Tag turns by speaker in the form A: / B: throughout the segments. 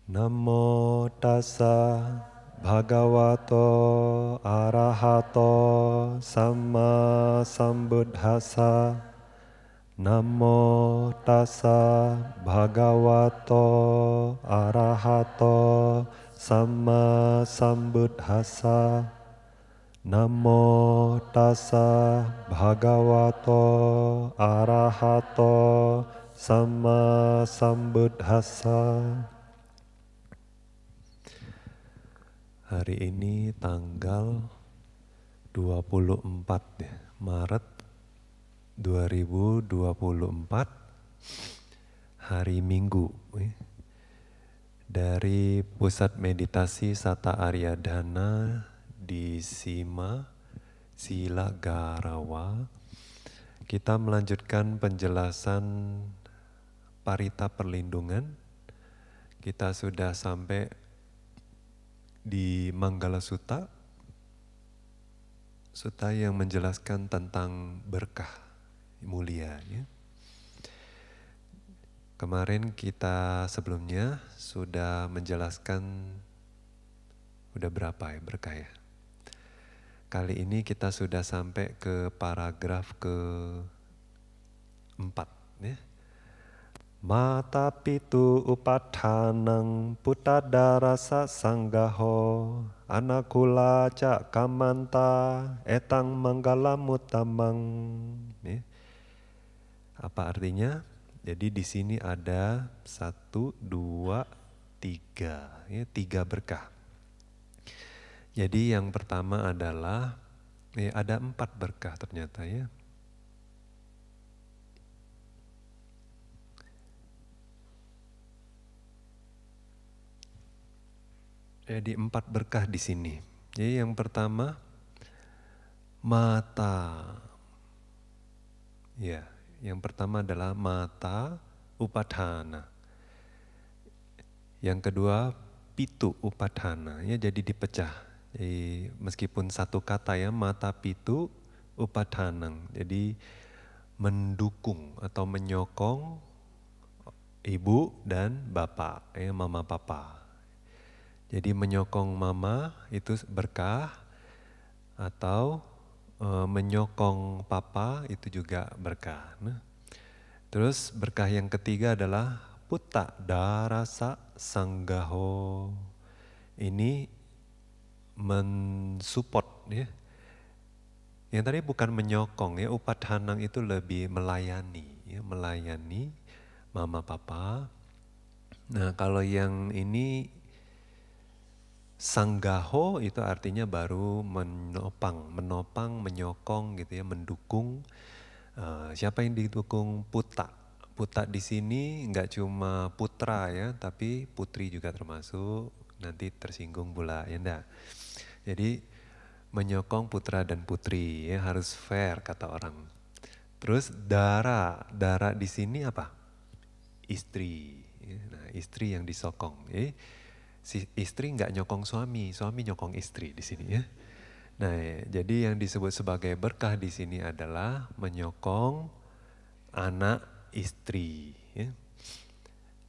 A: Namo tassa bhagavato arahato samma sambuddhassa. Namo tassa bhagavato arahato samma sambuddhassa. Namo tassa bhagavato arahato samma sambuddhassa. Hari ini tanggal 24 ya, Maret 2024, hari Minggu. Dari Pusat Meditasi Sata Aryadhana di Sima, Sila Garawa, kita melanjutkan penjelasan Parita Perlindungan. Kita sudah sampai di Manggala Sutta, sutta yang menjelaskan tentang berkah mulia. Ya. Kemarin kita sebelumnya sudah menjelaskan, udah berapa ya berkah ya. Kali ini kita sudah sampai ke paragraf ke-4. Ya. Mata pitu upadhanang puttadarasa sanggaho anakula ca kamanta etang manggalamutamang. Ya. Apa artinya? Jadi di sini ada 1, 2, 3, ya, 3 berkah. Jadi yang pertama adalah, ada 4 berkah ternyata ya. Jadi 4 berkah di sini. Jadi yang pertama, mata. Ya, yang pertama adalah mata upadhana. Yang kedua, pitu upadhana. Ya, jadi dipecah. Jadi meskipun satu kata ya, mata pitu upadhanang. Jadi mendukung atau menyokong ibu dan bapak, mama papa. Jadi menyokong mama itu berkah, atau menyokong papa itu juga berkah. Nah, terus berkah yang ketiga adalah putta darasa sanggaho. Ini mensupport ya. Yang tadi bukan menyokong ya, upadhanang itu lebih melayani ya, melayani mama papa. Nah, kalau yang ini sanggaho itu artinya baru menopang, menyokong gitu ya, mendukung. Siapa yang didukung? Putra. Putra di sini nggak cuma putra ya, tapi putri juga termasuk. Nanti tersinggung pula ya enggak. Jadi menyokong putra dan putri ya, harus fair kata orang. Terus dara di sini apa? Istri. Nah, istri yang disokong. Si istri nggak nyokong suami, suami nyokong istri di sini ya. Nah, jadi yang disebut sebagai berkah di sini adalah menyokong anak istri. Ya.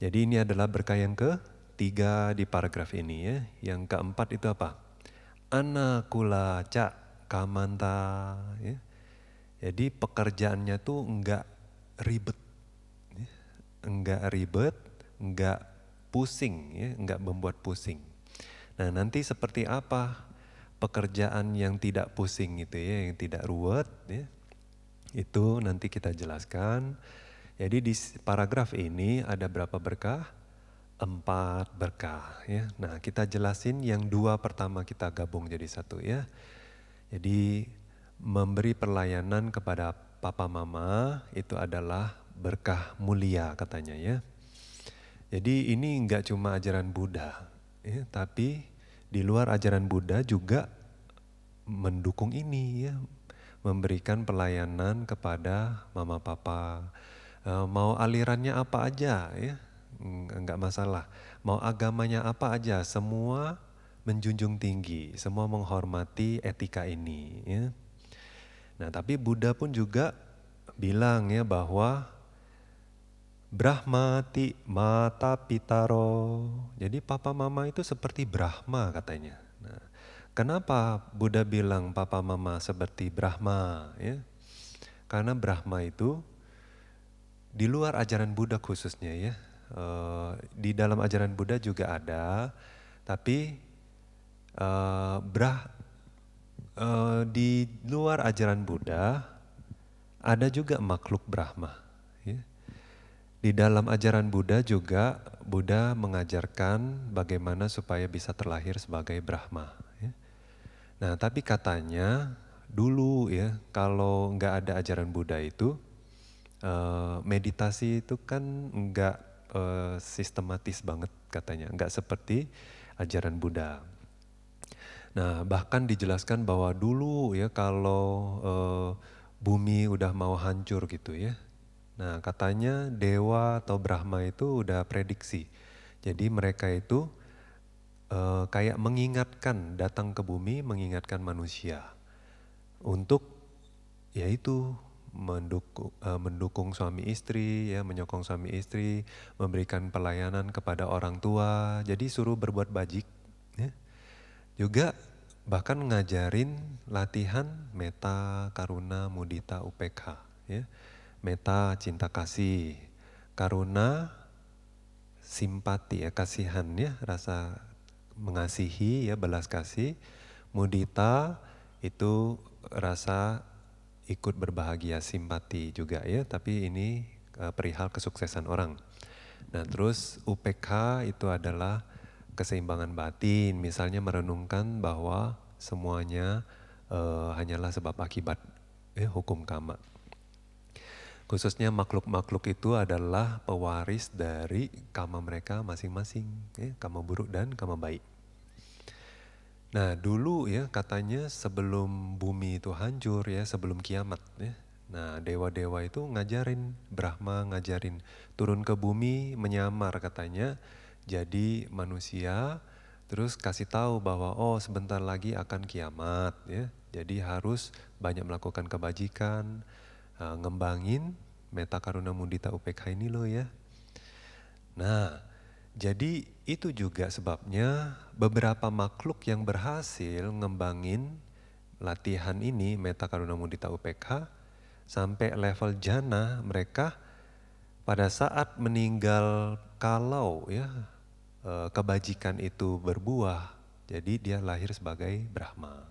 A: Jadi ini adalah berkah yang ketiga di paragraf ini ya. Yang keempat itu apa? Anakula ca kamanta. Ya. Jadi pekerjaannya tuh enggak ribet, ya. Enggak pusing, ya, enggak membuat pusing. Nah, nanti seperti apa pekerjaan yang tidak pusing itu ya, yang tidak ruwet, ya, itu nanti kita jelaskan. Jadi di paragraf ini ada berapa berkah? 4 berkah. Ya. Nah, kita jelasin yang 2 pertama kita gabung jadi 1 ya. Jadi memberi pelayanan kepada papa mama itu adalah berkah mulia katanya ya. Jadi ini enggak cuma ajaran Buddha, ya, tapi di luar ajaran Buddha juga mendukung ini ya, memberikan pelayanan kepada mama papa. Mau alirannya apa aja ya, enggak masalah. Mau agamanya apa aja, semua menjunjung tinggi, semua menghormati etika ini ya. Nah, tapi Buddha pun juga bilang ya bahwa Brahmati mata pitaro. Jadi papa mama itu seperti Brahma katanya. Nah, kenapa Buddha bilang papa mama seperti Brahma? Ya? Karena Brahma itu di luar ajaran Buddha khususnya ya. Di dalam ajaran Buddha juga ada, tapi di luar ajaran Buddha ada juga makhluk Brahma. Ya. Di dalam ajaran Buddha juga Buddha mengajarkan bagaimana supaya bisa terlahir sebagai Brahma. Ya. Nah tapi katanya dulu ya kalau nggak ada ajaran Buddha itu meditasi itu kan nggak sistematis banget katanya, nggak seperti ajaran Buddha. Nah bahkan dijelaskan bahwa dulu ya kalau bumi udah mau hancur gitu ya, nah katanya dewa atau Brahma itu udah prediksi. Jadi mereka itu kayak mengingatkan, datang ke bumi mengingatkan manusia untuk yaitu mendukung suami istri, ya menyokong suami istri, memberikan pelayanan kepada orang tua. Jadi suruh berbuat bajik. Ya. Juga bahkan ngajarin latihan metta, karuna, mudita, upekha. Ya. Metta cinta kasih, karuna simpati ya kasihan ya rasa mengasihi ya belas kasih, mudita itu rasa ikut berbahagia simpati juga ya, tapi ini perihal kesuksesan orang. Nah terus UPK itu adalah keseimbangan batin, misalnya merenungkan bahwa semuanya hanyalah sebab akibat hukum karma. Khususnya makhluk-makhluk itu adalah pewaris dari karma mereka masing-masing, karma buruk dan karma baik. Nah dulu ya katanya sebelum bumi itu hancur ya, sebelum kiamat ya. Nah dewa-dewa itu ngajarin, Brahma ngajarin turun ke bumi menyamar katanya jadi manusia, terus kasih tahu bahwa oh sebentar lagi akan kiamat ya. Jadi harus banyak melakukan kebajikan, ngembangin metta karuna mudita upekha ini loh ya. Nah, jadi itu juga sebabnya beberapa makhluk yang berhasil ngembangin latihan ini metta karuna mudita upekha sampai level jana, mereka pada saat meninggal kalau ya kebajikan itu berbuah, jadi dia lahir sebagai Brahma.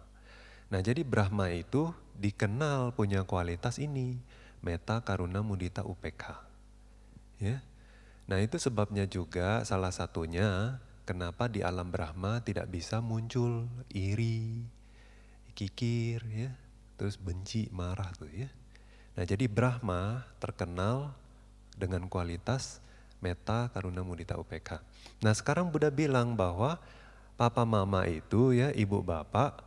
A: Nah jadi Brahma itu dikenal punya kualitas ini, metta karuna mudita upekha. Ya. Nah itu sebabnya juga salah satunya kenapa di alam Brahma tidak bisa muncul iri, kikir, ya, terus benci, marah tuh ya. Nah jadi Brahma terkenal dengan kualitas metta karuna mudita upekha. Nah sekarang Buddha bilang bahwa papa mama itu ya ibu bapak,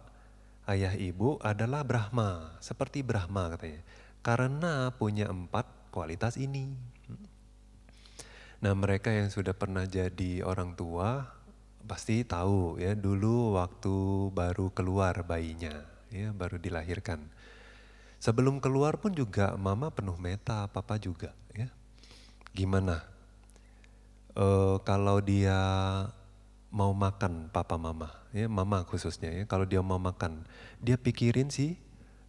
A: ayah ibu adalah Brahma, seperti Brahma katanya. Karena punya 4 kualitas ini. Nah mereka yang sudah pernah jadi orang tua pasti tahu ya dulu waktu baru keluar bayinya, ya baru dilahirkan. Sebelum keluar pun juga mama penuh metta, papa juga ya. Gimana? Kalau dia mau makan papa mama, ya mama khususnya ya, kalau dia mau makan, dia pikirin sih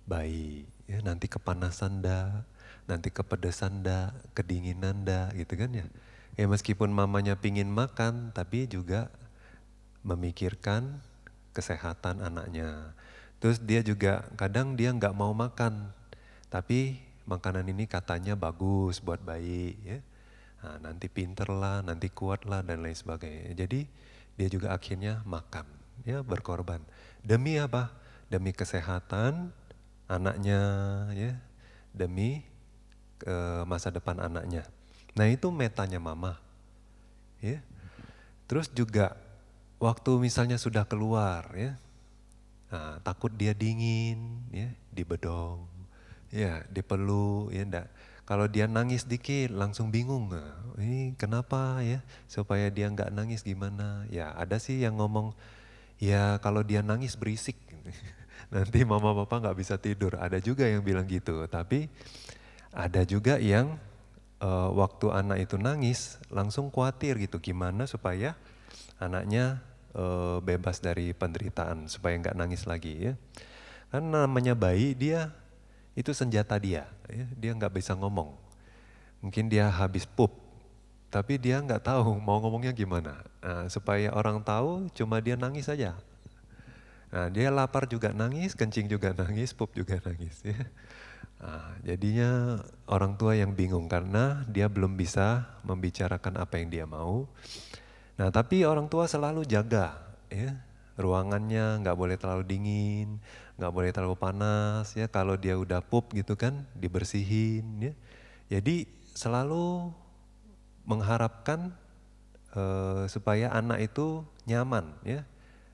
A: bayi, ya nanti kepanasan dah, nanti kepedesan dah, kedinginan dah, gitu kan ya. Ya meskipun mamanya pingin makan, tapi juga memikirkan kesehatan anaknya. Terus dia juga kadang dia nggak mau makan, tapi makanan ini katanya bagus buat bayi, ya. Nah, nanti pinter lah, nanti kuat lah dan lain sebagainya. Jadi dia juga akhirnya makan, ya berkorban. Demi apa? Demi kesehatan anaknya, ya, demi masa depan anaknya. Nah itu metanya mama, ya. Terus juga waktu misalnya sudah keluar, ya, nah, takut dia dingin, ya, dibedong, ya, dipeluk, ya, enggak. Kalau dia nangis dikit langsung bingung, ini kenapa ya? Supaya dia nggak nangis gimana? Ya ada sih yang ngomong, ya kalau dia nangis berisik, nanti mama papa nggak bisa tidur. Ada juga yang bilang gitu, tapi Ada juga yang waktu anak itu nangis langsung khawatir gitu, gimana supaya anaknya bebas dari penderitaan, supaya nggak nangis lagi ya. Karena namanya bayi, dia itu senjata dia, ya. Dia nggak bisa ngomong. Mungkin dia habis pup, tapi dia nggak tahu mau ngomongnya gimana. Nah, supaya orang tahu cuma dia nangis saja. Nah, dia lapar juga nangis, kencing juga nangis, pup juga nangis ya. Nah, jadinya orang tua yang bingung karena dia belum bisa membicarakan apa yang dia mau. Nah, tapi orang tua selalu jaga ya, ruangannya nggak boleh terlalu dingin, nggak boleh terlalu panas ya. Kalau dia udah pup gitu kan, dibersihin ya. Jadi selalu mengharapkan supaya anak itu nyaman ya,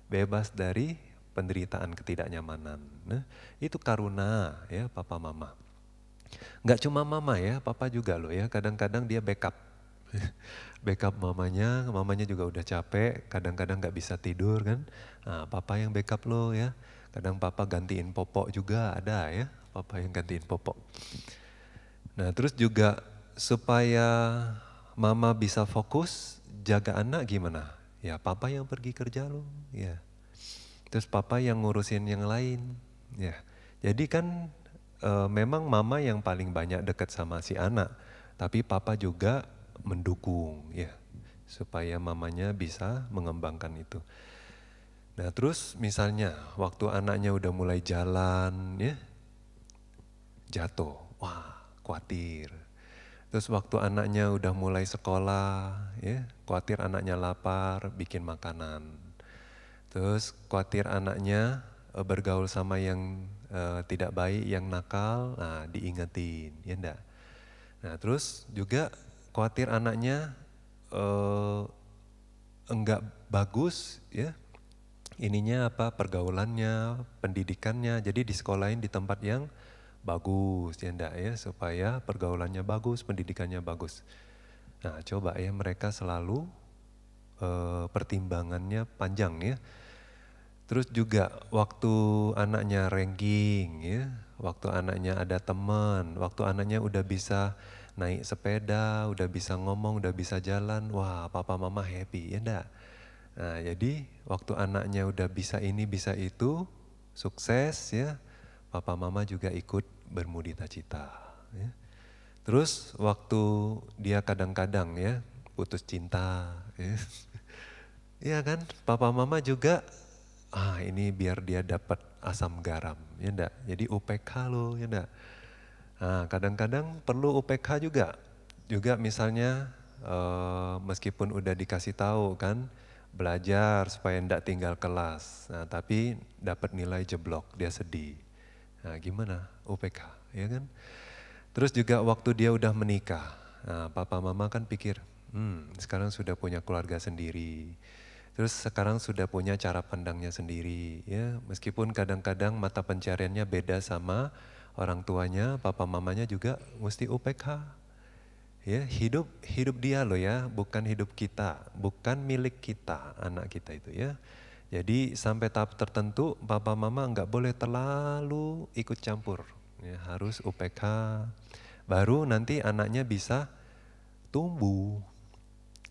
A: bebas dari penderitaan ketidaknyamanan. Nah, itu karuna ya papa mama. Nggak cuma mama ya, papa juga loh ya. Kadang-kadang dia backup. Backup mamanya, mamanya juga udah capek, kadang-kadang nggak bisa tidur kan. Nah, papa yang backup lo ya. Kadang papa gantiin popok juga ada ya, papa yang gantiin popok. Nah, terus juga supaya mama bisa fokus jaga anak gimana? Ya papa yang pergi kerja lo, ya. Terus papa yang ngurusin yang lain, ya. Jadi kan memang mama yang paling banyak dekat sama si anak, tapi papa juga mendukung, ya, supaya mamanya bisa mengembangkan itu. Nah terus misalnya waktu anaknya udah mulai jalan, ya, jatuh, wah khawatir. Terus waktu anaknya udah mulai sekolah, ya, khawatir anaknya lapar, bikin makanan. Terus khawatir anaknya bergaul sama yang tidak baik, yang nakal, nah diingetin, ya enggak. Nah terus juga khawatir anaknya enggak bagus, ya, ininya apa, pergaulannya, pendidikannya, jadi disekolahin di tempat yang bagus, ya enggak ya, supaya pergaulannya bagus, pendidikannya bagus. Nah coba ya, mereka selalu pertimbangannya panjang ya. Terus juga waktu anaknya ranking ya, waktu anaknya ada teman, waktu anaknya udah bisa naik sepeda, udah bisa ngomong, udah bisa jalan, wah papa mama happy ya enggak? Nah jadi waktu anaknya udah bisa ini bisa itu, sukses ya, papa mama juga ikut bermudita cita ya. Terus waktu dia kadang-kadang ya putus cinta ya. Iya kan, papa mama juga, ini biar dia dapat asam garam, ya enggak? Jadi UPK lo, ya enggak? Nah, kadang-kadang perlu UPK juga. Juga misalnya meskipun udah dikasih tahu kan, belajar supaya enggak tinggal kelas. Nah, tapi dapat nilai jeblok, dia sedih. Nah, gimana? UPK, ya kan? Terus juga waktu dia udah menikah. Nah, papa mama kan pikir, sekarang sudah punya keluarga sendiri. Terus sekarang sudah punya cara pandangnya sendiri ya, meskipun kadang-kadang mata pencariannya beda sama orang tuanya, papa mamanya juga mesti UPK. Ya, hidup dia loh ya, bukan hidup kita, bukan milik kita, anak kita itu ya. Jadi sampai tahap tertentu papa mama nggak boleh terlalu ikut campur. Ya, harus UPK, baru nanti anaknya bisa tumbuh.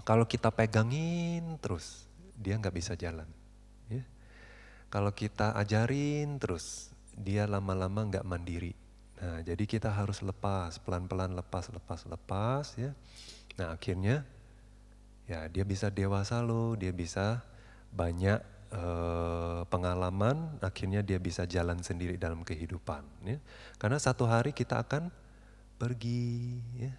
A: Kalau kita pegangin terus, dia nggak bisa jalan. Ya. Kalau kita ajarin terus, dia lama-lama nggak mandiri. Nah, jadi kita harus lepas, pelan-pelan lepas ya. Nah, akhirnya ya dia bisa dewasa loh, dia bisa banyak pengalaman, akhirnya dia bisa jalan sendiri dalam kehidupan. Ya. Karena satu hari kita akan pergi. Ya.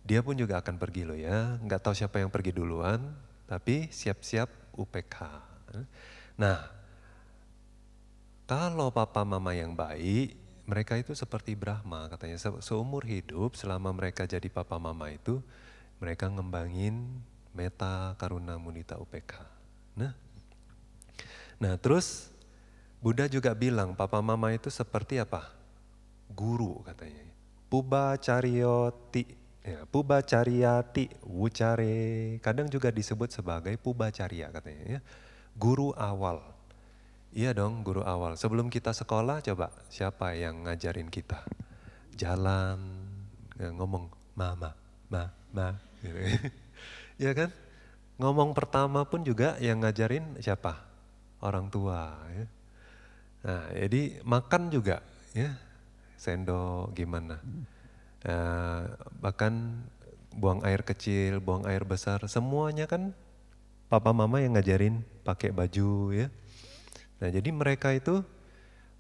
A: Dia pun juga akan pergi loh ya, nggak tahu siapa yang pergi duluan, tapi siap-siap UPK. Nah, kalau papa mama yang baik, mereka itu seperti Brahma katanya, seumur hidup selama mereka jadi papa mama itu, mereka ngembangin meta karuna mudita UPK. Nah terus Buddha juga bilang papa mama itu seperti apa? Guru katanya. Puba caryoti. Ya, puba caryati wucare, kadang juga disebut sebagai puba carya katanya ya. Guru awal. Iya dong, guru awal. Sebelum kita sekolah coba siapa yang ngajarin kita? Jalan, ya, ngomong mama, ma, gitu. Ya kan? Ngomong pertama pun juga yang ngajarin siapa? Orang tua. Ya. Nah, jadi makan juga, ya sendok gimana. Bahkan buang air kecil, buang air besar, semuanya kan papa mama yang ngajarin pakai baju ya. Nah jadi mereka itu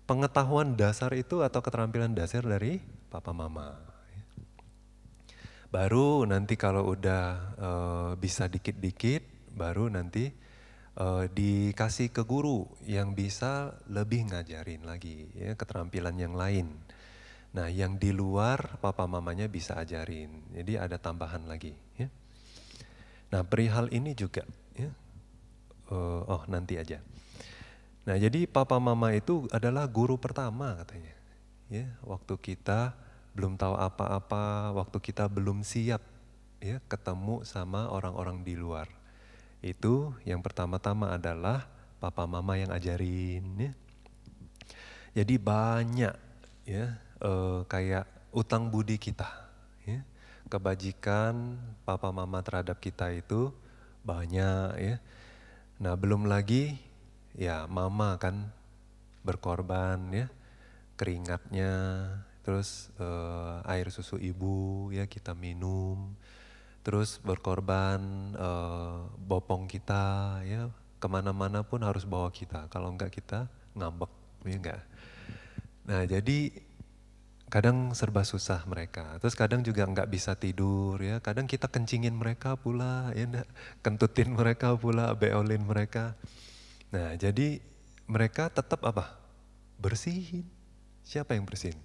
A: pengetahuan dasar itu atau keterampilan dasar dari papa mama. Baru nanti kalau udah bisa dikit-dikit, baru nanti dikasih ke guru yang bisa lebih ngajarin lagi ya keterampilan yang lain. Nah yang di luar papa mamanya bisa ajarin, jadi ada tambahan lagi. Ya. Nah perihal ini juga, ya, nanti aja. Nah jadi papa mama itu adalah guru pertama katanya. Ya, waktu kita belum tahu apa-apa, waktu kita belum siap ya ketemu sama orang-orang di luar. Itu yang pertama-tama adalah papa mama yang ajarin ya. Jadi banyak ya kayak utang budi kita ya. Kebajikan papa mama terhadap kita itu banyak ya. Nah, belum lagi ya mama kan berkorban ya, keringatnya, terus air susu ibu ya kita minum, terus berkorban bopong kita ya, kemana-mana pun harus bawa kita, kalau enggak kita ngambek ya enggak. Nah jadi kadang serba susah mereka, terus kadang juga enggak bisa tidur ya, kadang kita kencingin mereka pula ya enggak, kentutin mereka pula, beolin mereka. Nah jadi mereka tetap apa? Bersihin. Siapa yang bersihin?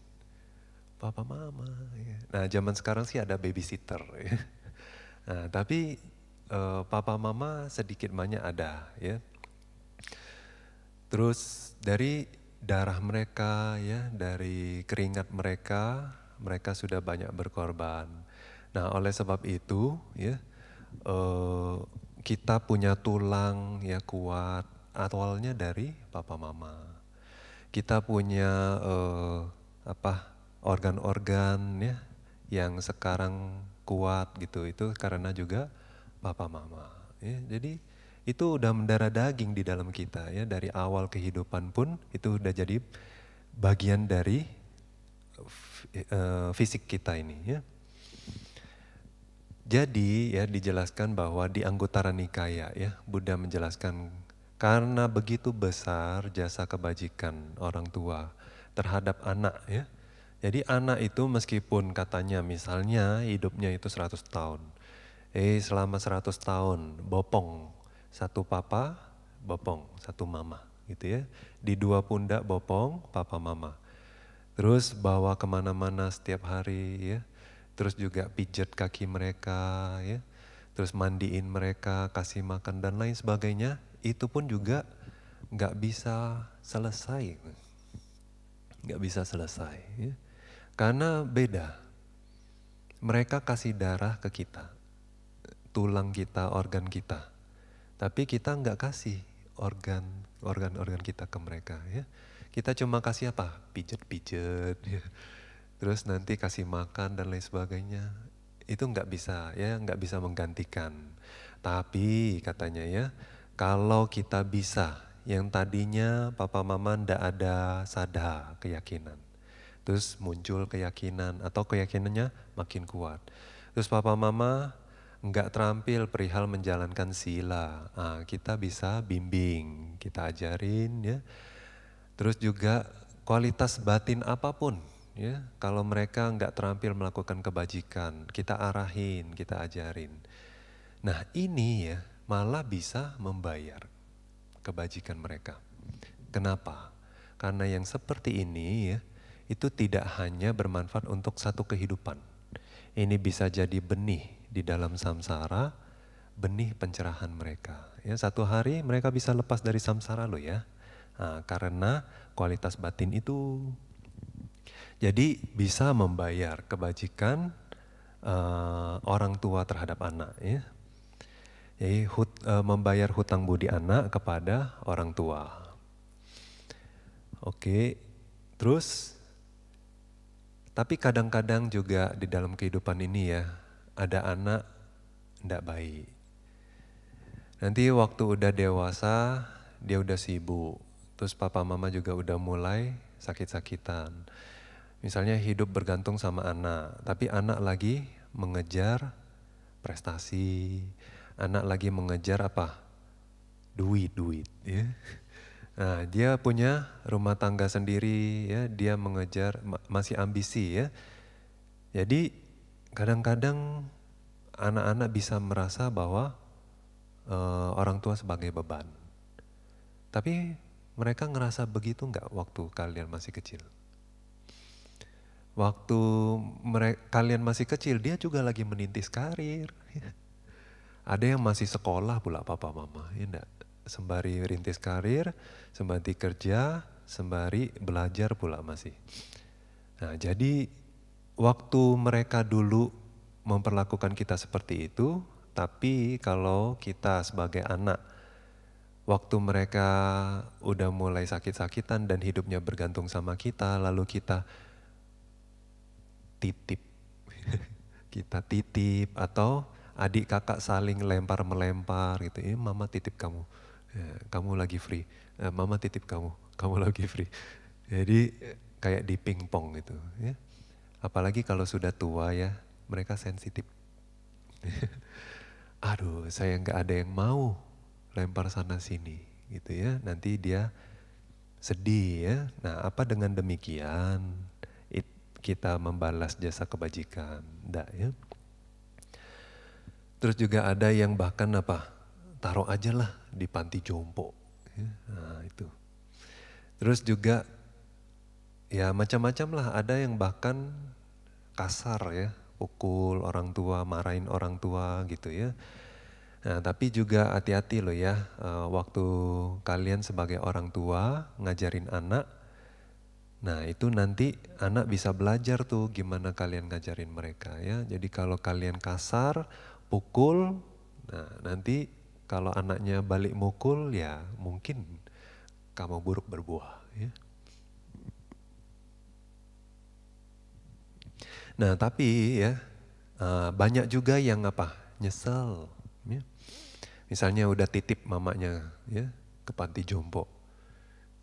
A: Papa mama. Ya. Nah zaman sekarang sih ada babysitter. Ya. Nah tapi papa mama sedikit banyak ada ya. Terus dari darah mereka ya, dari keringat mereka, mereka sudah banyak berkorban. Nah oleh sebab itu ya kita punya tulang ya kuat, awalnya dari papa mama. Kita punya organ-organ ya yang sekarang kuat gitu, itu karena juga papa mama. Ya, jadi itu udah mendarah daging di dalam kita ya, dari awal kehidupan pun itu udah jadi bagian dari fisik kita ini ya. Jadi ya dijelaskan bahwa di Anguttara Nikaya ya Buddha menjelaskan karena begitu besar jasa kebajikan orang tua terhadap anak ya. Jadi anak itu meskipun katanya misalnya hidupnya itu 100 tahun. Selama 100 tahun bopong satu papa, bopong satu mama gitu ya. Di dua pundak bopong papa mama. Terus bawa kemana-mana setiap hari ya. Terus juga pijat kaki mereka ya. Terus mandiin mereka, kasih makan dan lain sebagainya. Itu pun juga nggak bisa selesai. Nggak bisa selesai ya. Karena beda. Mereka kasih darah ke kita, tulang kita, organ kita. Tapi kita nggak kasih organ kita ke mereka ya. Kita cuma kasih apa? Pijet-pijet ya. Terus nanti kasih makan dan lain sebagainya. Itu nggak bisa ya, nggak bisa menggantikan. Tapi katanya ya, kalau kita bisa, yang tadinya papa mama ndak ada sadha keyakinan. Terus muncul keyakinan atau keyakinannya makin kuat. Terus papa mama nggak terampil perihal menjalankan sila. Kita bisa bimbing, kita ajarin ya. Terus juga kualitas batin apapun ya. Kalau mereka nggak terampil melakukan kebajikan, kita arahin, kita ajarin. Nah ini ya malah bisa membayar kebajikan mereka. Kenapa? Karena yang seperti ini ya, itu tidak hanya bermanfaat untuk satu kehidupan. Ini bisa jadi benih di dalam samsara, benih pencerahan mereka. Ya, satu hari mereka bisa lepas dari samsara loh ya. Karena kualitas batin itu. Jadi bisa membayar kebajikan orang tua terhadap anak ya. Jadi membayar hutang budi anak kepada orang tua. Oke, terus Tapi kadang-kadang juga di dalam kehidupan ini ya, ada anak tidak baik. Nanti waktu udah dewasa, dia udah sibuk. Terus papa mama juga udah mulai sakit-sakitan. Misalnya hidup bergantung sama anak, tapi anak lagi mengejar prestasi, anak lagi mengejar apa? Duit ya. Nah, dia punya rumah tangga sendiri ya, dia mengejar masih ambisi ya. Jadi kadang-kadang anak-anak bisa merasa bahwa orang tua sebagai beban. Tapi mereka ngerasa begitu nggak waktu kalian masih kecil? Waktu kalian masih kecil, dia juga lagi menitis karir. Ada yang masih sekolah pula papa mama, ya enggak? Sembari rintis karir, sembari kerja, sembari belajar pula masih. Nah, jadi waktu mereka dulu memperlakukan kita seperti itu, tapi kalau kita sebagai anak, waktu mereka udah mulai sakit-sakitan dan hidupnya bergantung sama kita, lalu kita titip. Kita titip atau adik kakak saling lempar-melempar gitu. Ini mama titip kamu, ya, kamu lagi free. Mama titip kamu, kamu lagi free. Jadi kayak di pingpong gitu. Ya. Apalagi kalau sudah tua ya, mereka sensitif. Aduh, saya nggak ada yang mau lempar sana sini gitu ya. Nanti dia sedih ya. Nah, apa dengan demikian kita membalas jasa kebajikan? Enggak ya. Terus juga ada yang bahkan apa? Taruh aja lah di panti jompo. Ya. Nah, itu. Terus juga ya macam-macam lah, ada yang bahkan kasar ya, pukul orang tua, marahin orang tua gitu ya. Nah, tapi juga hati-hati loh ya, waktu kalian sebagai orang tua ngajarin anak, nah itu nanti anak bisa belajar tuh gimana kalian ngajarin mereka ya. Jadi kalau kalian kasar, pukul, nah nanti kalau anaknya balik mukul ya mungkin kamu buruk berbuah ya. Nah tapi ya banyak juga yang apa, nyesel ya. Misalnya udah titip mamanya ya ke panti jompo.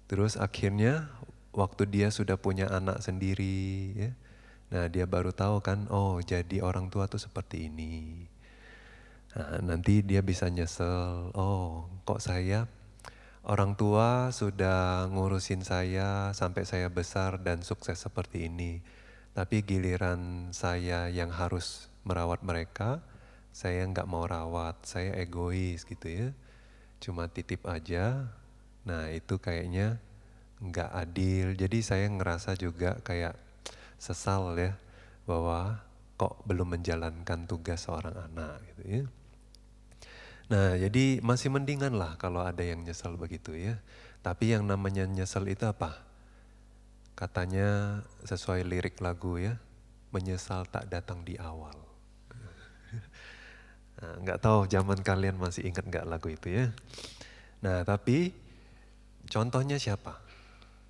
A: Terus akhirnya waktu dia sudah punya anak sendiri ya. Nah dia baru tahu kan, oh jadi orang tua tuh seperti ini. Nah, nanti dia bisa nyesel, oh kok saya orang tua sudah ngurusin saya sampai saya besar dan sukses seperti ini. Tapi giliran saya yang harus merawat mereka, saya nggak mau rawat, saya egois gitu ya. Cuma titip aja, nah itu kayaknya nggak adil. Jadi saya ngerasa juga kayak sesal ya, bahwa kok belum menjalankan tugas seorang anak gitu ya. Nah jadi masih mendingan lah kalau ada yang nyesel begitu ya. Tapi yang namanya nyesel itu apa? Katanya sesuai lirik lagu ya, menyesal tak datang di awal. Nah, nggak tahu zaman kalian masih ingat nggak lagu itu ya. Nah tapi contohnya siapa?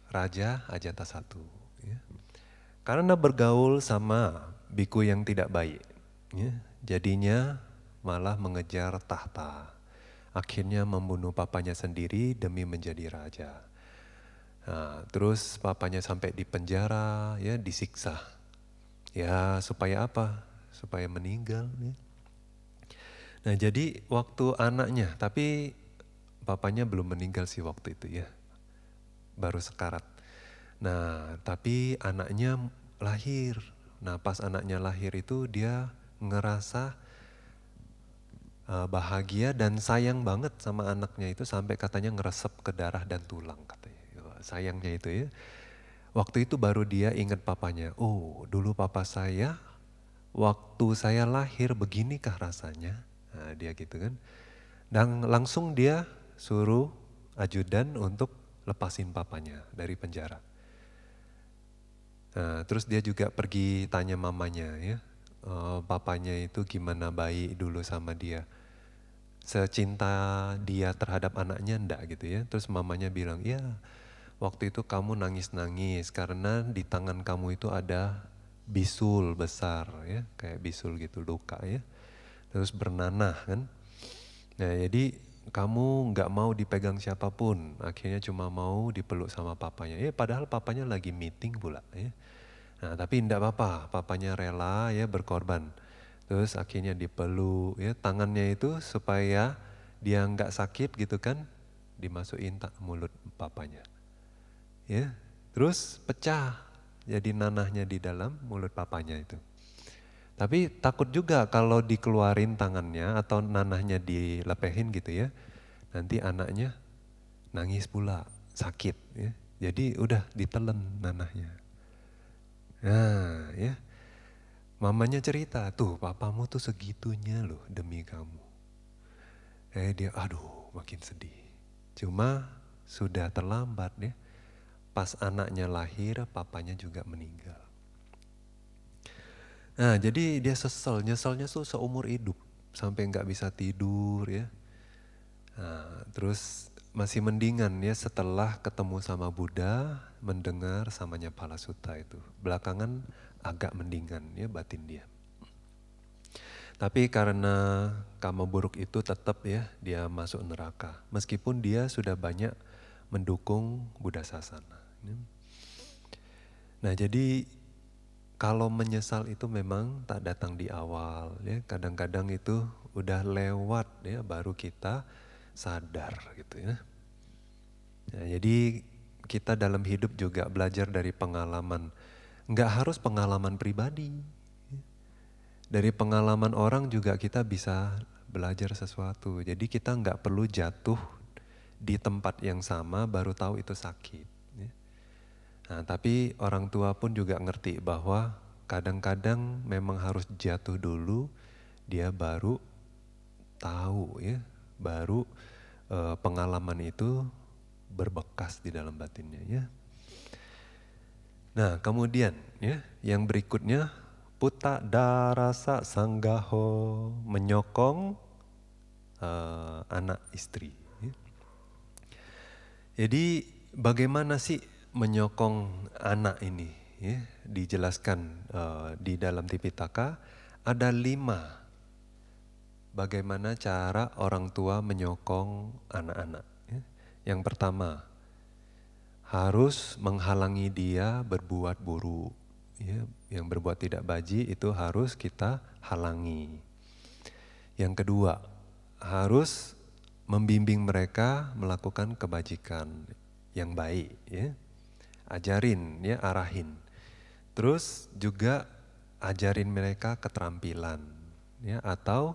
A: Raja Ajanta I. Ya. Karena bergaul sama biku yang tidak baik, ya, jadinya malah mengejar tahta. Akhirnya membunuh papanya sendiri demi menjadi raja. Nah, terus papanya sampai di penjara, ya disiksa. Ya supaya apa? Supaya meninggal. Ya. Nah jadi waktu anaknya, tapi papanya belum meninggal sih waktu itu ya. Baru sekarat. Nah tapi anaknya lahir. Nah pas anaknya lahir itu dia ngerasa bahagia dan sayang banget sama anaknya itu sampai katanya ngeresep ke darah dan tulang katanya. Sayangnya itu ya. Waktu itu baru dia ingat papanya. Oh dulu papa saya waktu saya lahir beginikah rasanya. Nah dia gitu kan. Dan langsung dia suruh ajudan untuk lepasin papanya dari penjara. Nah, terus dia juga pergi tanya mamanya ya. Papanya itu gimana baik dulu sama dia. Secinta dia terhadap anaknya enggak gitu ya. Terus mamanya bilang, ya waktu itu kamu nangis-nangis karena di tangan kamu itu ada bisul besar ya, kayak bisul gitu luka ya. Terus bernanah kan. Nah jadi kamu nggak mau dipegang siapapun, akhirnya cuma mau dipeluk sama papanya. Padahal papanya lagi meeting pula ya. Nah tapi enggak apa-apa, papanya rela ya berkorban. Terus akhirnya dipeluk ya, tangannya itu supaya dia nggak sakit gitu kan, dimasukin tak mulut papanya. Ya, terus pecah jadi nanahnya di dalam mulut papanya itu. Tapi takut juga kalau dikeluarin tangannya atau nanahnya dilepehin gitu ya, nanti anaknya nangis pula, sakit ya. Jadi udah ditelen nanahnya. Nah ya, mamanya cerita, tuh papamu tuh segitunya loh demi kamu. Dia aduh makin sedih. Cuma sudah terlambat ya. Pas anaknya lahir, papanya juga meninggal. Nah jadi dia nyeselnya tuh seumur hidup. Sampai nggak bisa tidur ya. Nah, terus masih mendingan ya setelah ketemu sama Buddha, mendengar samanya Palasuta itu. Belakangan agak mendingan ya batin dia. Tapi karena karma buruk itu tetap ya dia masuk neraka. Meskipun dia sudah banyak mendukung Buddha Sasana. Nah jadi kalau menyesal itu memang tak datang di awal ya. Kadang-kadang itu udah lewat ya baru kita sadar gitu ya. Nah, jadi kita dalam hidup juga belajar dari pengalaman. Nggak harus pengalaman pribadi. Dari pengalaman orang juga kita bisa belajar sesuatu. Jadi kita nggak perlu jatuh di tempat yang sama baru tahu itu sakit. Nah, tapi orang tua pun juga ngerti bahwa kadang-kadang memang harus jatuh dulu, dia baru tahu ya, baru pengalaman itu berbekas di dalam batinnya ya. Nah kemudian ya, yang berikutnya Puta darasa sanggaho, menyokong anak istri. Ya. Jadi bagaimana sih menyokong anak ini? Ya, dijelaskan di dalam Tipitaka ada 5 bagaimana cara orang tua menyokong anak-anak. Ya. Yang pertama, harus menghalangi dia berbuat buruk. Ya, yang berbuat tidak baji itu harus kita halangi. Yang kedua, harus membimbing mereka melakukan kebajikan yang baik. Ya. Ajarin, ya, arahin. Terus juga ajarin mereka keterampilan, ya, atau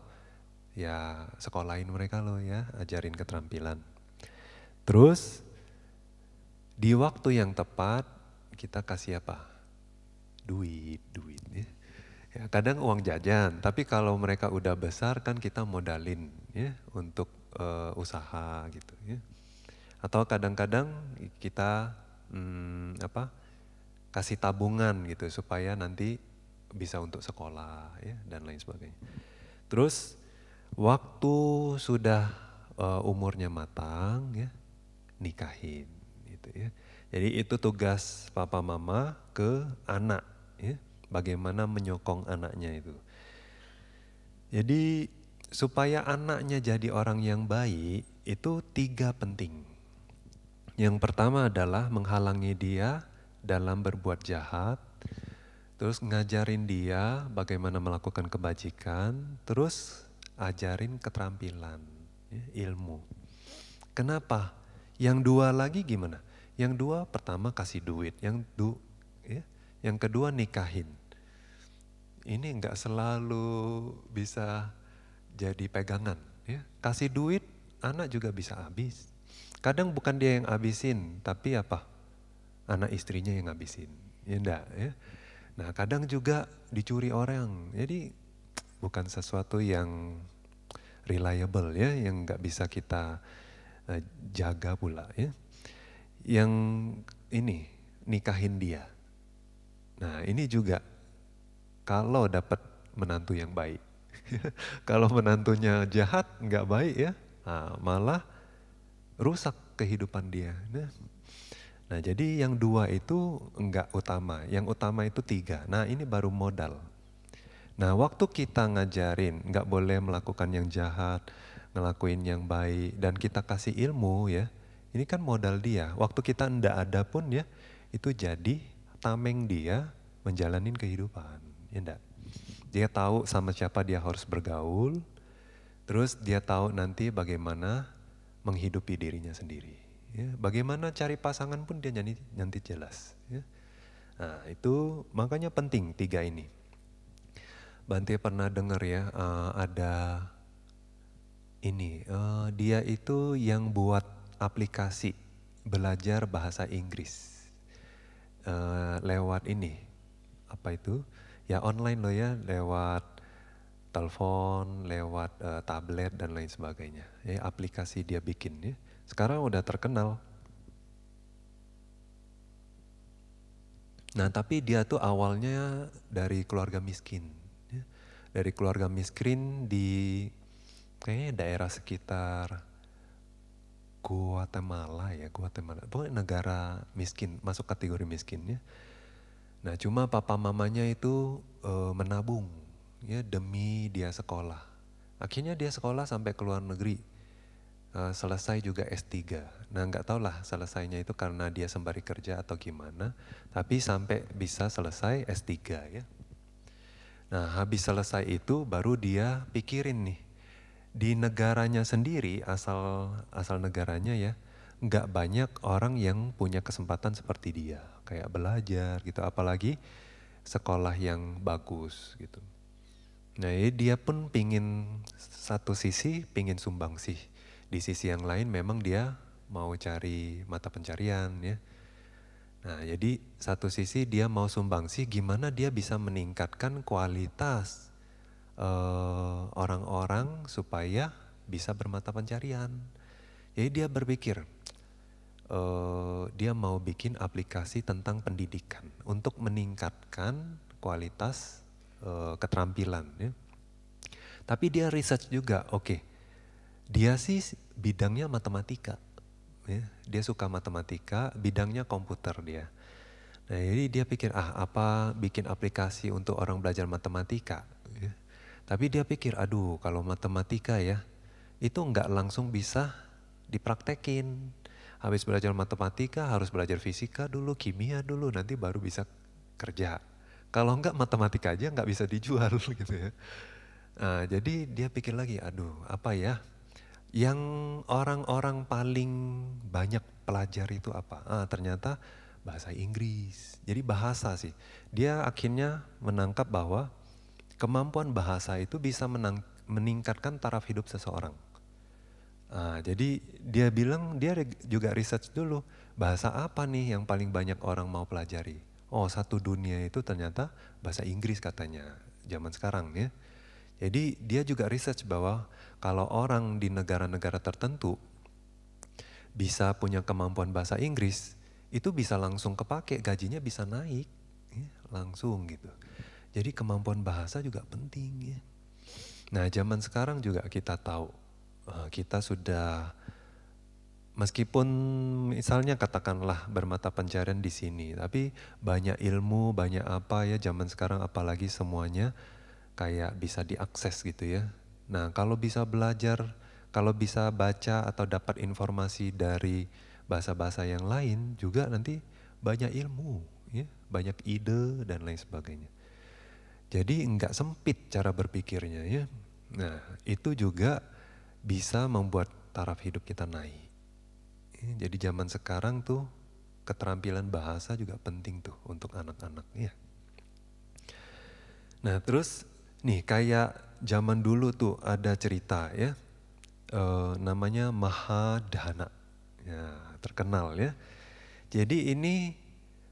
A: ya sekolahin mereka loh ya, ajarin keterampilan. Terus di waktu yang tepat kita kasih apa? Duit ya. Ya, kadang uang jajan, tapi kalau mereka udah besar kan kita modalin ya untuk usaha gitu ya. Atau kadang-kadang kita kasih tabungan gitu supaya nanti bisa untuk sekolah ya dan lain sebagainya. Terus waktu sudah umurnya matang ya, nikahin gitu ya. Jadi itu tugas papa mama ke anak ya, bagaimana menyokong anaknya itu. Jadi supaya anaknya jadi orang yang baik itu 3 penting. Yang pertama adalah menghalangi dia dalam berbuat jahat, terus ngajarin dia bagaimana melakukan kebajikan, terus ajarin keterampilan, ya, ilmu. Kenapa? Yang 2 lagi gimana? Yang 2 pertama kasih duit, yang kedua nikahin. Ini enggak selalu bisa jadi pegangan. Ya. Kasih duit, anak juga bisa habis. Kadang bukan dia yang habisin, tapi apa? Anak istrinya yang habisin. Ya enggak ya. Nah kadang juga dicuri orang. Jadi bukan sesuatu yang reliable ya, yang enggak bisa kita jaga pula ya. Yang ini nikahin dia. Nah ini juga kalau dapat menantu yang baik. Kalau menantunya jahat nggak baik ya, malah rusak kehidupan dia. Nah jadi yang 2 itu enggak utama, yang utama itu 3. Nah ini baru modal. Nah waktu kita ngajarin nggak boleh melakukan yang jahat, ngelakuin yang baik, dan kita kasih ilmu ya, ini kan modal dia. Waktu kita ndak ada pun ya, itu jadi tameng dia menjalanin kehidupan, ya ndak? Dia tahu sama siapa dia harus bergaul, terus dia tahu nanti bagaimana menghidupi dirinya sendiri. Ya, bagaimana cari pasangan pun dia nanti jelas. Ya. Nah itu makanya penting 3 ini. Bante pernah dengar ya ada ini, dia itu yang buat aplikasi belajar bahasa Inggris lewat ini, apa itu? Ya online loh ya, lewat telepon, lewat tablet dan lain sebagainya. Ya, aplikasi dia bikin ya. Sekarang udah terkenal. Nah tapi dia tuh awalnya dari keluarga miskin. Ya. Dari keluarga miskin di kayaknya daerah sekitar Guatemala ya, Guatemala. Pokoknya negara miskin, masuk kategori miskin ya. Nah cuma papa mamanya itu menabung ya demi dia sekolah. Akhirnya dia sekolah sampai ke luar negeri. Selesai juga S3. Nah nggak tau lah selesainya itu karena dia sembari kerja atau gimana. Tapi sampai bisa selesai S3 ya. Nah habis selesai itu baru dia pikirin nih. Di negaranya sendiri, asal negaranya ya, nggak banyak orang yang punya kesempatan seperti dia. Kayak belajar gitu, apalagi sekolah yang bagus gitu. Nah dia pun pingin satu sisi pingin sumbangsih. Di sisi yang lain memang dia mau cari mata pencarian ya. Nah jadi satu sisi dia mau sumbangsih gimana dia bisa meningkatkan kualitas orang-orang supaya bisa bermata pencarian. Jadi dia berpikir, dia mau bikin aplikasi tentang pendidikan untuk meningkatkan kualitas keterampilan. Ya. Tapi dia research juga, oke, dia sih bidangnya matematika. Ya. Dia suka matematika, bidangnya komputer dia. Nah jadi dia pikir, apa bikin aplikasi untuk orang belajar matematika. Ya. Tapi dia pikir, aduh kalau matematika ya, itu nggak langsung bisa dipraktekin. Habis belajar matematika harus belajar fisika dulu, kimia dulu, nanti baru bisa kerja. Kalau nggak matematika aja nggak bisa dijual gitu ya. Nah, jadi dia pikir lagi, aduh apa ya, yang orang-orang paling banyak pelajari itu apa? Ternyata bahasa Inggris. Jadi bahasa sih. Dia akhirnya menangkap bahwa kemampuan bahasa itu bisa meningkatkan taraf hidup seseorang. Jadi dia bilang dia juga research dulu bahasa apa nih yang paling banyak orang mau pelajari. Oh satu dunia itu ternyata bahasa Inggris katanya zaman sekarang ya. Jadi dia juga research bahwa kalau orang di negara-negara tertentu bisa punya kemampuan bahasa Inggris, itu bisa langsung kepake, gajinya bisa naik ya, langsung gitu. Jadi kemampuan bahasa juga penting ya. Nah zaman sekarang juga kita tahu, kita sudah meskipun misalnya katakanlah bermata pencarian di sini, tapi banyak ilmu, banyak apa ya zaman sekarang apalagi semuanya kayak bisa diakses gitu ya. Nah kalau bisa belajar, kalau bisa baca atau dapat informasi dari bahasa-bahasa yang lain juga nanti banyak ilmu, ya, banyak ide dan lain sebagainya. Jadi enggak sempit cara berpikirnya ya. Nah itu juga bisa membuat taraf hidup kita naik. Jadi zaman sekarang tuh keterampilan bahasa juga penting tuh untuk anak-anak ya. Nah terus nih kayak zaman dulu tuh ada cerita ya, namanya Mahadhana, ya terkenal ya. Jadi ini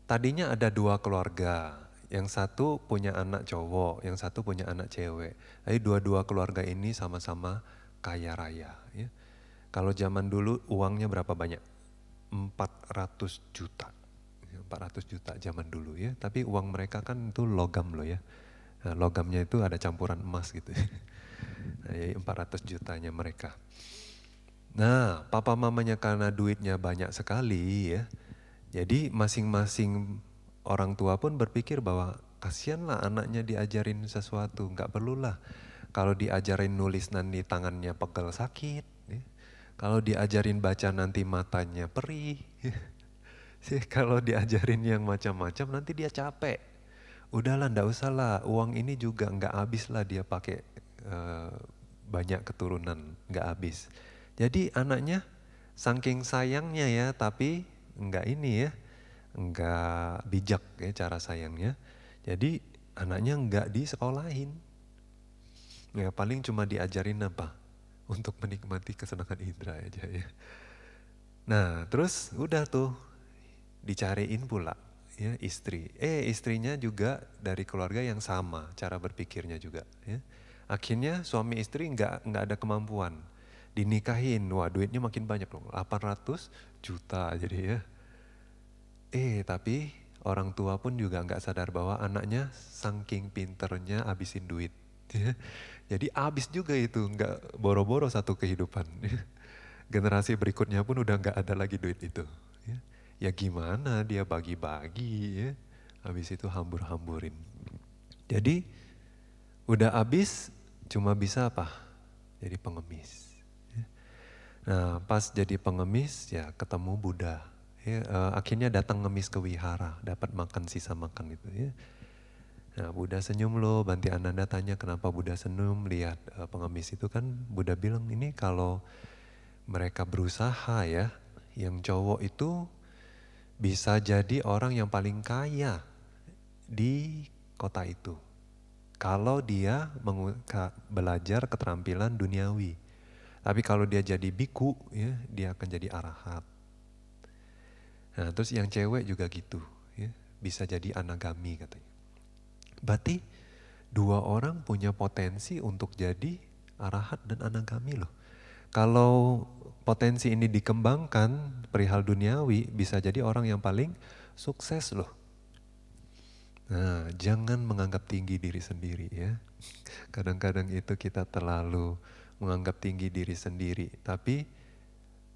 A: tadinya ada 2 keluarga, yang satu punya anak cowok, yang satu punya anak cewek. Jadi dua-dua keluarga ini sama-sama kaya raya. Ya. Kalau zaman dulu uangnya berapa banyak? 400 juta. 400 juta zaman dulu ya, tapi uang mereka kan itu logam loh ya. Nah, logamnya itu ada campuran emas gitu. Nah, jadi 400 jutanya mereka. Nah, papa mamanya karena duitnya banyak sekali ya. Jadi masing-masing orang tua pun berpikir bahwa kasihanlah anaknya diajarin sesuatu, nggak perlulah. Kalau diajarin nulis nanti tangannya pegel sakit, ya. Kalau diajarin baca nanti matanya perih. Kalau diajarin yang macam-macam nanti dia capek. Udahlah, ndak usah lah. Uang ini juga nggak habis lah dia pakai banyak keturunan, nggak habis. Jadi anaknya saking sayangnya ya, tapi nggak ini ya, nggak bijak ya cara sayangnya. Jadi anaknya nggak disekolahin. Ya paling cuma diajarin apa? Untuk menikmati kesenangan indera aja ya. Nah terus udah tuh dicariin pula ya istri. Istrinya juga dari keluarga yang sama cara berpikirnya juga ya. Akhirnya suami istri nggak ada kemampuan. Dinikahin, wah duitnya makin banyak dong, 800 juta jadi ya. Tapi orang tua pun juga nggak sadar bahwa anaknya saking pinternya habisin duit. Ya. Jadi habis juga itu, nggak boro-boro satu kehidupan. Generasi berikutnya pun udah nggak ada lagi duit itu. Ya gimana dia bagi-bagi ya, habis itu hambur-hamburin. Jadi udah habis cuma bisa apa? Jadi pengemis. Nah pas jadi pengemis ya ketemu Buddha. Ya, akhirnya datang ngemis ke wihara, dapat makan sisa makan itu ya. Nah Buddha senyum loh, Bhante Ananda tanya kenapa Buddha senyum lihat pengemis itu kan. Buddha bilang ini kalau mereka berusaha ya, yang cowok itu bisa jadi orang yang paling kaya di kota itu. Kalau dia belajar keterampilan duniawi. Tapi kalau dia jadi biku ya, dia akan jadi arahat. Nah terus yang cewek juga gitu ya, bisa jadi anagami katanya. Berarti dua orang punya potensi untuk jadi arahat dan anagami loh. Kalau potensi ini dikembangkan perihal duniawi bisa jadi orang yang paling sukses loh. Nah jangan menganggap tinggi diri sendiri ya. Kadang-kadang itu kita terlalu menganggap tinggi diri sendiri. Tapi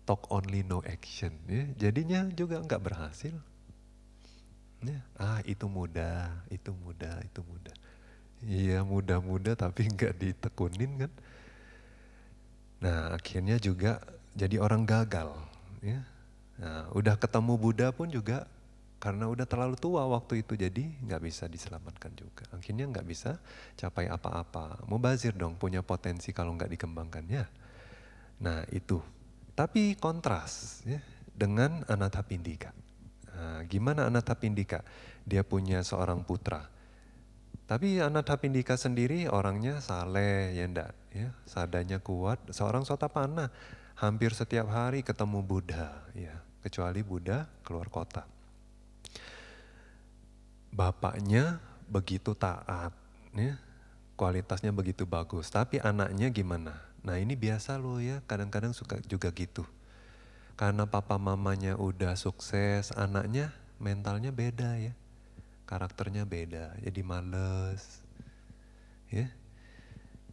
A: talk only no action ya. Jadinya juga nggak berhasil. Ya, itu mudah, itu mudah, itu mudah. Iya mudah-mudah tapi nggak ditekunin kan. Nah akhirnya juga jadi orang gagal. Ya. Nah udah ketemu Buddha pun juga karena udah terlalu tua waktu itu jadi nggak bisa diselamatkan juga. Akhirnya nggak bisa capai apa-apa. Mubazir dong punya potensi kalau nggak dikembangkan ya. Nah itu. Tapi kontras ya, dengan Anathapindika. Nah, gimana Anathapindika? Dia punya seorang putra. Tapi Anathapindika sendiri orangnya saleh ya enggak, ya, sadanya kuat, seorang Sotapanna. Hampir setiap hari ketemu Buddha, ya, kecuali Buddha keluar kota. Bapaknya begitu taat, ya, kualitasnya begitu bagus. Tapi anaknya gimana? Nah ini biasa loh ya, kadang-kadang suka juga gitu. Karena papa mamanya udah sukses, anaknya mentalnya beda ya. Karakternya beda, jadi males. Ya.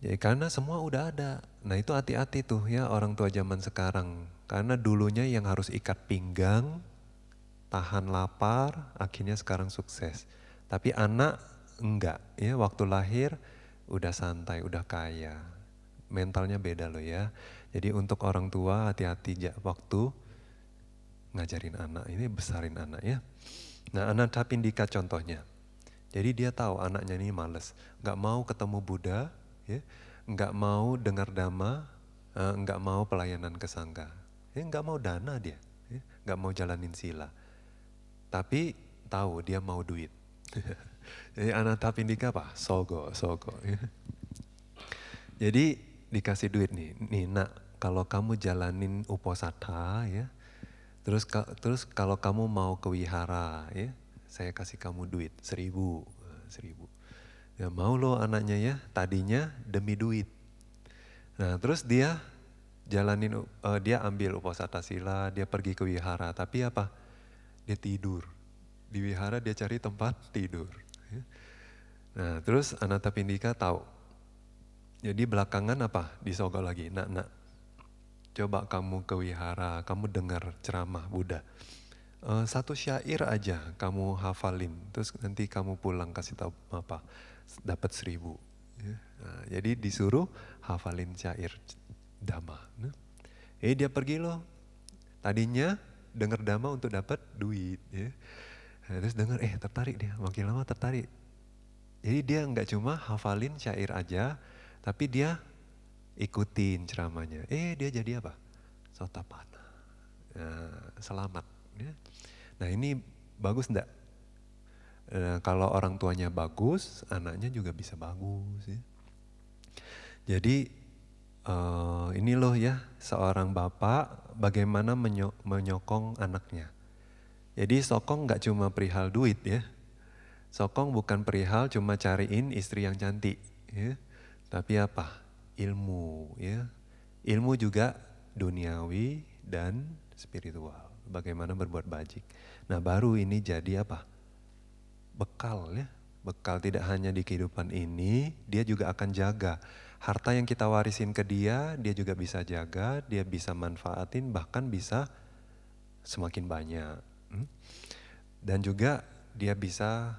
A: Jadi karena semua udah ada. Nah itu hati-hati tuh ya orang tua zaman sekarang. Karena dulunya yang harus ikat pinggang, tahan lapar, akhirnya sekarang sukses. Tapi anak enggak ya, waktu lahir udah santai, udah kaya. Mentalnya beda loh ya. Jadi untuk orang tua hati-hati waktu ngajarin anak, ini besarin anak ya. Nah Anathapindika contohnya. Jadi dia tahu anaknya ini males, nggak mau ketemu Buddha, ya, nggak mau dengar dhamma, nggak mau pelayanan ke sangga, ya, nggak mau dana dia, ya, nggak mau jalanin sila. Tapi tahu dia mau duit. Jadi Anathapindika apa? Sogo. Ya. Jadi dikasih duit nih nak, kalau kamu jalanin uposatha ya, terus kalau kamu mau ke wihara ya, saya kasih kamu duit 1.000. Ya mau loh anaknya ya, tadinya demi duit. Nah terus dia dia ambil uposatha sila, dia pergi ke wihara, tapi apa? Dia tidur. Di wihara dia cari tempat tidur. Ya. Nah terus Anathapindika tahu. Jadi belakangan apa? Disogok lagi, nak, coba kamu ke wihara, kamu dengar ceramah Buddha. Satu syair aja kamu hafalin, terus nanti kamu pulang kasih tahu apa, dapat 1000. Ya. Nah, jadi disuruh hafalin syair dhamma. Nah, dia pergi loh. Tadinya dengar dhamma untuk dapat duit. Ya. Nah, terus dengar, tertarik dia, makin lama tertarik. Jadi dia nggak cuma hafalin syair aja, tapi dia ikutin ceramahnya. Dia jadi apa? Sotapanna. Nah, selamat. Ya. Nah ini bagus enggak? Kalau orang tuanya bagus, anaknya juga bisa bagus. Ya. Jadi ini loh ya, seorang bapak bagaimana menyokong anaknya. Jadi sokong nggak cuma perihal duit ya. Sokong bukan perihal cuma cariin istri yang cantik. Ya. Tapi apa? Ilmu ya. Ilmu juga duniawi dan spiritual. Bagaimana berbuat bajik. Nah baru ini jadi apa? Bekal ya. Bekal tidak hanya di kehidupan ini, dia juga akan jaga. Harta yang kita warisin ke dia juga bisa jaga, dia bisa manfaatin, bahkan bisa semakin banyak. Dan juga dia bisa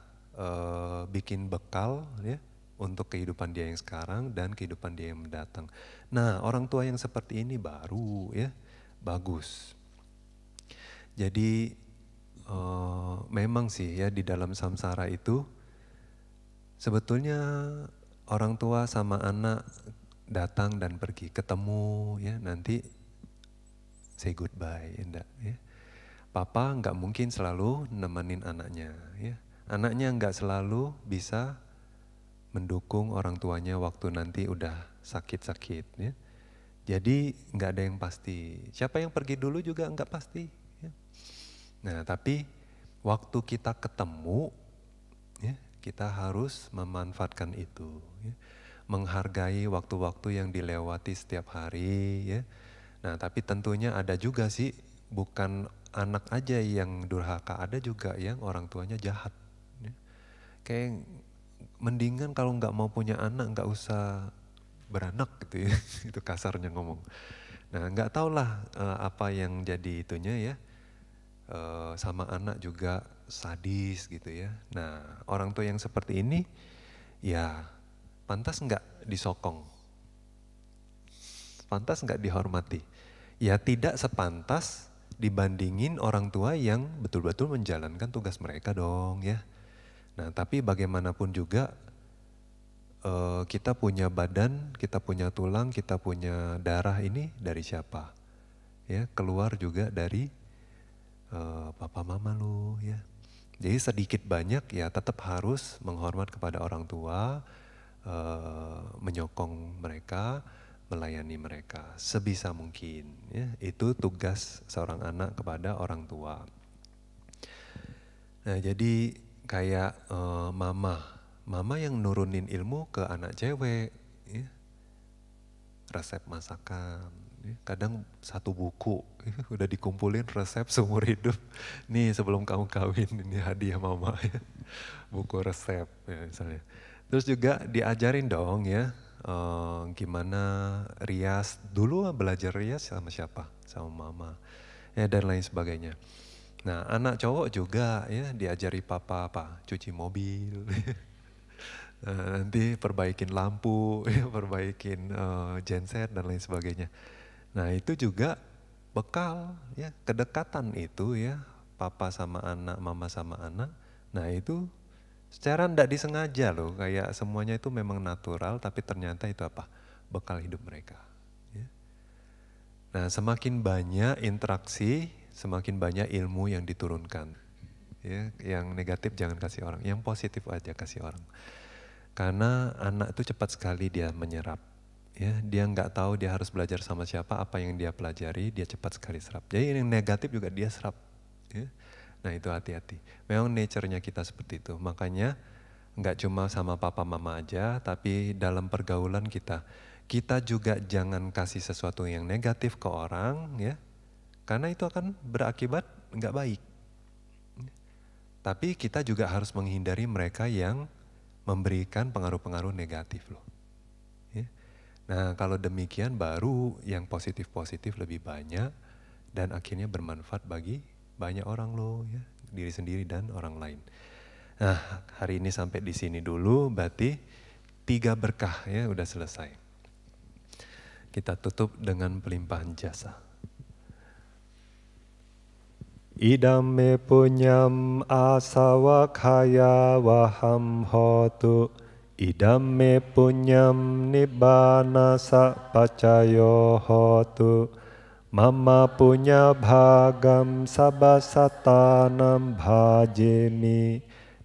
A: bikin bekal ya untuk kehidupan dia yang sekarang dan kehidupan dia yang mendatang. Nah orang tua yang seperti ini baru ya, bagus. Jadi memang sih ya di dalam samsara itu sebetulnya orang tua sama anak datang dan pergi, ketemu ya nanti say goodbye, enggak ya. Papa nggak mungkin selalu nemenin anaknya ya. Anaknya nggak selalu bisa mendukung orang tuanya waktu nanti udah sakit-sakit ya. Jadi nggak ada yang pasti. Siapa yang pergi dulu juga nggak pasti. Ya. Nah tapi waktu kita ketemu, ya, kita harus memanfaatkan itu. Ya. Menghargai waktu-waktu yang dilewati setiap hari. Ya. Nah tapi tentunya ada juga sih, bukan anak aja yang durhaka, ada juga yang orang tuanya jahat. Ya. Kayak mendingan kalau nggak mau punya anak nggak usah beranak gitu ya, itu kasarnya ngomong. Nah nggak tahulah apa yang jadi itunya ya, sama anak juga sadis gitu ya. Nah orang tua yang seperti ini ya pantas nggak disokong, pantas nggak dihormati. Ya tidak sepantas dibandingin orang tua yang betul-betul menjalankan tugas mereka dong ya. Nah tapi bagaimanapun juga kita punya badan, kita punya tulang, kita punya darah ini dari siapa? Ya, keluar juga dari papa mama lu ya. Jadi sedikit banyak ya tetap harus menghormat kepada orang tua, menyokong mereka, melayani mereka sebisa mungkin ya. Itu tugas seorang anak kepada orang tua. Nah, jadi kayak mama yang nurunin ilmu ke anak cewek, ya. Resep masakan, ya. Kadang satu buku, ya. Udah dikumpulin resep seumur hidup. Nih sebelum kamu kawin, ini hadiah mama ya, buku resep ya misalnya. Terus juga diajarin dong ya, gimana rias, dulu belajar rias sama siapa? Sama mama, ya dan lain sebagainya. Nah anak cowok juga ya diajari papa apa, cuci mobil, nanti perbaikin lampu, perbaikin genset dan lain sebagainya. Nah itu juga bekal ya, kedekatan itu ya, papa sama anak, mama sama anak. Nah itu secara tidak disengaja loh, kayak semuanya itu memang natural, tapi ternyata itu apa? Bekal hidup mereka. Ya. Nah semakin banyak interaksi, semakin banyak ilmu yang diturunkan. Ya, yang negatif jangan kasih orang, yang positif aja kasih orang. Karena anak itu cepat sekali dia menyerap. Ya, dia nggak tahu dia harus belajar sama siapa, apa yang dia pelajari, dia cepat sekali serap. Jadi yang negatif juga dia serap. Ya. Nah itu hati-hati. Memang nature-nya kita seperti itu. Makanya nggak cuma sama papa mama aja, tapi dalam pergaulan kita juga jangan kasih sesuatu yang negatif ke orang, ya. Karena itu akan berakibat nggak baik. Tapi kita juga harus menghindari mereka yang memberikan pengaruh-pengaruh negatif loh. Ya. Nah kalau demikian baru yang positif-positif lebih banyak dan akhirnya bermanfaat bagi banyak orang loh ya, diri sendiri dan orang lain. Nah, hari ini sampai di sini dulu, berarti 3 berkah ya udah selesai. Kita tutup dengan pelimpahan jasa. Idam me punyam asawakaya waham hotu. Idam me punyam nibbana sapacayo hotu. Mama punya bhagam sabbasatanam bhajemi.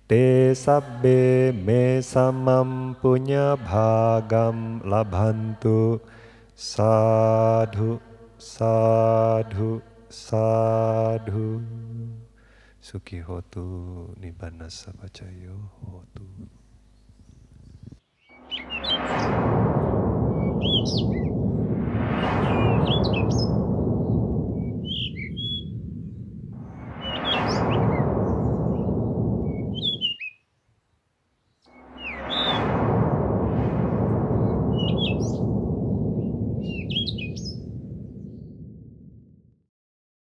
A: Te sabbe me samam punya bhagam labhantu. Sadhu, sadhu, sadhu. Sukhi hotu nibbana sapacayo hotu.